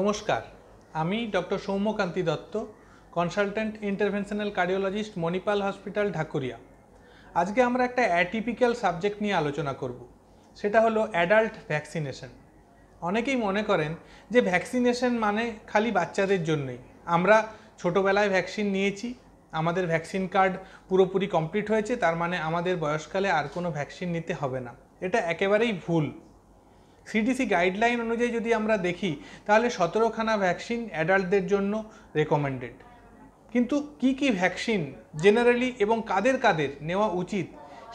নমস্কার, আমি doctor Soumyakanti Dutta, consultant interventional cardiologist, Manipal hospital, Dhakuria. আজকে আমরা একটা অ্যাটিপিক্যাল সাবজেক্ট নিয়ে আলোচনা করব, সেটা হলো অ্যাডাল্ট ভ্যাকসিনেশন। অনেকেই মনে করেন যে ভ্যাকসিনেশন মানে খালি বাচ্চাদের জন্যই। আমরা ছোটোবেলায় ভ্যাকসিন নিয়েছি, আমাদের ভ্যাকসিন কার্ড পুরোপুরি কমপ্লিট হয়েছে, তার মানে আমাদের বয়সকালে আর কোনো ভ্যাকসিন নিতে হবে না। এটা একেবারেই ভুল। সিডিসি গাইডলাইন অনুযায়ী যদি আমরা দেখি তাহলে 17খানা ভ্যাকসিন অ্যাডাল্টদের জন্য রেকমেন্ডেড। কিন্তু কি ভ্যাকসিন জেনারেলি এবং কাদের কাদের নেওয়া উচিত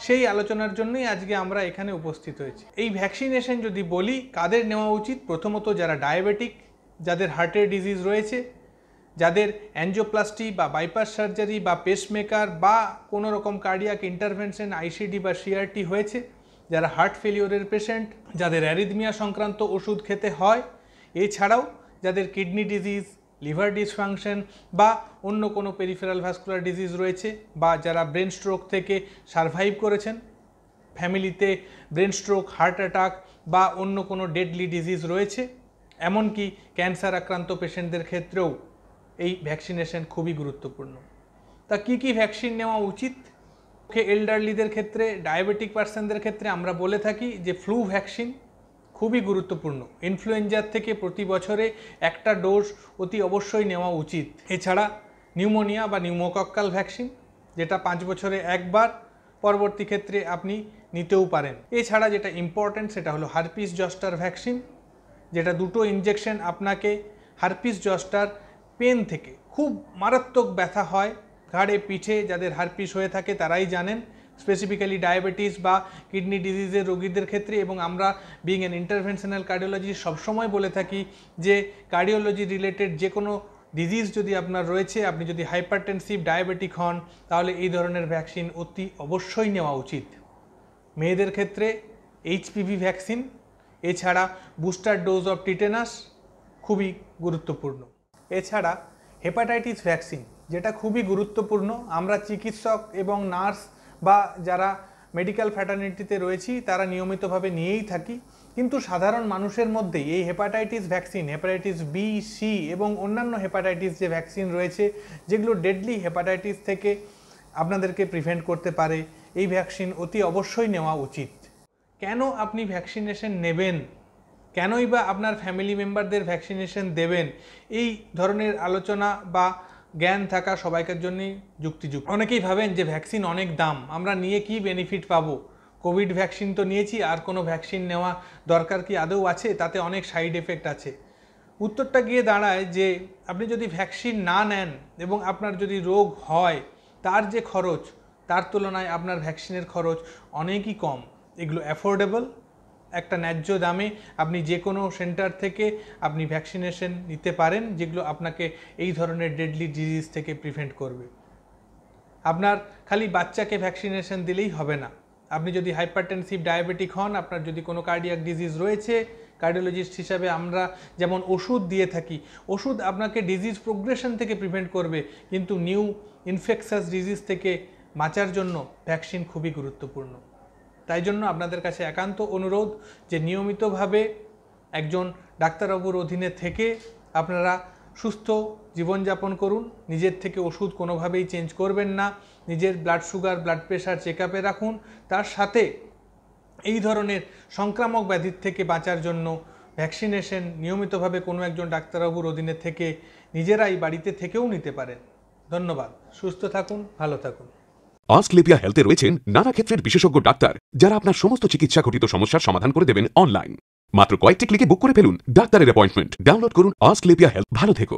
সেই আলোচনার জন্যই আজকে আমরা এখানে উপস্থিত হয়েছি। এই ভ্যাকসিনেশন যদি বলি কাদের নেওয়া উচিত, প্রথমত যারা ডায়াবেটিক, যাদের হার্টের ডিজিজ রয়েছে, যাদের অ্যাঞ্জিওপ্লাস্টি বা বাইপাস সার্জারি বা পেসমেকার বা কোনো রকম কার্ডিয়াক ইন্টারভেনশন আইসিডি বা সিআরটি হয়েছে, যারা হার্ট ফেলিওরের পেশেন্ট, যাদের অ্যারিথমিয়া সংক্রান্ত ওষুধ খেতে হয়, এছাড়াও যাদের কিডনি ডিজিজ, লিভার ডিসফাংশন বা অন্য কোনো পেরিফেরাল ভাস্কুলার ডিজিজ রয়েছে, বা যারা ব্রেন স্ট্রোক থেকে সারভাইভ করেছেন, ফ্যামিলিতে ব্রেন স্ট্রোক, হার্ট অ্যাটাক বা অন্য কোনো ডেডলি ডিজিজ রয়েছে, এমনকি ক্যান্সার আক্রান্ত পেশেন্টদের ক্ষেত্রেও এই ভ্যাকসিনেশন খুবই গুরুত্বপূর্ণ। তা কি ভ্যাকসিন নেওয়া উচিত? এল্ডারলিদের ক্ষেত্রে, ডায়াবেটিক পার্সনদের ক্ষেত্রে আমরা বলে থাকি যে ফ্লু ভ্যাকসিন খুবই গুরুত্বপূর্ণ। ইনফ্লুয়েঞ্জার থেকে প্রতি বছরে একটা ডোজ অতি অবশ্যই নেওয়া উচিত। এছাড়া নিউমোনিয়া বা নিউমোকক্কাল ভ্যাকসিন, যেটা 5 বছরে একবার, পরবর্তী ক্ষেত্রে আপনি নিতেও পারেন। এছাড়া যেটা ইম্পর্ট্যান্ট সেটা হলো হারপিস জস্টার ভ্যাকসিন, যেটা 2টো ইনজেকশন আপনাকে হারপিস জস্টার পেন থেকে, খুব মারাত্মক ব্যথা হয় ঘাড়ে পিঠে, যাদের হারপিস হয়ে থাকে তারাই জানেন, স্পেসিফিক্যালি ডায়াবেটিস বা কিডনি ডিজিজের রোগীদের ক্ষেত্রে। এবং আমরা বিং অ্যান ইন্টারভেনশনাল কার্ডিওলজিস্ট সবসময় বলে থাকি যে কার্ডিওলজি রিলেটেড যে কোনো ডিজিজ যদি আপনার রয়েছে, আপনি যদি হাইপারটেনসিভ ডায়াবেটিক হন, তাহলে এই ধরনের ভ্যাকসিন অতি অবশ্যই নেওয়া উচিত। মেয়েদের ক্ষেত্রে এইচপিভি ভ্যাকসিন, এছাড়া বুস্টার ডোজ অফ টিটেনাস খুবই গুরুত্বপূর্ণ। এছাড়া হেপাটাইটিস ভ্যাকসিন, যেটা খুবই গুরুত্বপূর্ণ। আমরা চিকিৎসক এবং নার্স বা যারা মেডিকেল ফ্র্যাটার্নিটিতে রয়েছি তারা নিয়মিতভাবে নিয়েই থাকি, কিন্তু সাধারণ মানুষের মধ্যে এই hepatitis vaccine, hepatitis B, C এবং অন্যান্য হেপাটাইটিস যে ভ্যাকসিন রয়েছে, যেগুলো ডেডলি হেপাটাইটিস থেকে আপনাদেরকে প্রিভেন্ট করতে পারে, এই ভ্যাকসিন অতি অবশ্যই নেওয়া উচিত। কেন আপনি ভ্যাকসিনেশন নেবেন, কেনই বা আপনার ফ্যামিলি মেম্বারদের ভ্যাকসিনেশন দেবেন, এই ধরনের আলোচনা বা জ্ঞান থাকা সবাইকার জন্যই যুক্তিযুক্ত। অনেকেই ভাবেন যে ভ্যাকসিন অনেক দাম, আমরা নিয়ে কি বেনিফিট পাবো? কোভিড ভ্যাকসিন তো নিয়েছি, আর কোনো ভ্যাকসিন নেওয়া দরকার কি আদৌ আছে? তাতে অনেক সাইড এফেক্ট আছে। উত্তরটা গিয়ে দাঁড়ায় যে আপনি যদি ভ্যাকসিন না নেন এবং আপনার যদি রোগ হয়, তার যে খরচ, তার তুলনায় আপনার ভ্যাকসিনের খরচ অনেকই কম। এগুলো অ্যাফোর্ডেবল, একটা ন্যায্য দামে আপনি যে কোনো সেন্টার থেকে আপনি ভ্যাকসিনেশন নিতে পারেন, যেগুলো আপনাকে এই ধরনের ডেডলি ডিজিজ থেকে প্রিভেন্ট করবে। আপনার খালি বাচ্চাকে ভ্যাকসিনেশন দিলেই হবে না। আপনি যদি হাইপারটেনসিভ ডায়াবেটিক হন, আপনার যদি কোনো কার্ডিয়াক ডিজিজ রয়েছে, কার্ডিওলজিস্ট হিসাবে আমরা যেমন ওষুধ দিয়ে থাকি, ওষুধ আপনাকে ডিজিজ প্রোগ্রেশন থেকে প্রিভেন্ট করবে, কিন্তু নিউ ইনফেকশাস ডিজিজ থেকে বাঁচার জন্য ভ্যাকসিন খুবই গুরুত্বপূর্ণ। তাই জন্য আপনাদের কাছে একান্ত অনুরোধ যে নিয়মিতভাবে একজন ডাক্তারবাবুর অধীনে থেকে আপনারা সুস্থ জীবনযাপন করুন। নিজের থেকে ওষুধ কোনোভাবেই চেঞ্জ করবেন না। নিজের blood sugar, blood pressure check আপে রাখুন। তার সাথে এই ধরনের সংক্রামক ব্যাধির থেকে বাঁচার জন্য ভ্যাকসিনেশন নিয়মিতভাবে কোনো একজন ডাক্তারবাবুর অধীনে থেকে নিজেরাই বাড়িতে থেকেও নিতে পারেন। ধন্যবাদ। সুস্থ থাকুন, ভালো থাকুন। অস্ক্লেপিয়া হেলথে রয়েছেন নানা ক্ষেত্রের বিশেষজ্ঞ ডাক্তার, যারা আপনার সমস্ত চিকিৎসা ঘটিত সমস্যার সমাধান করে দেবেন অনলাইন। মাত্র কয়েকটি ক্লিকে বুক করে ফেলুন ডাক্তারের অ্যাপয়েন্টমেন্ট। ডাউনলোড করুন অস্ক্লেপিয়া হেলথ। ভালো থেকো।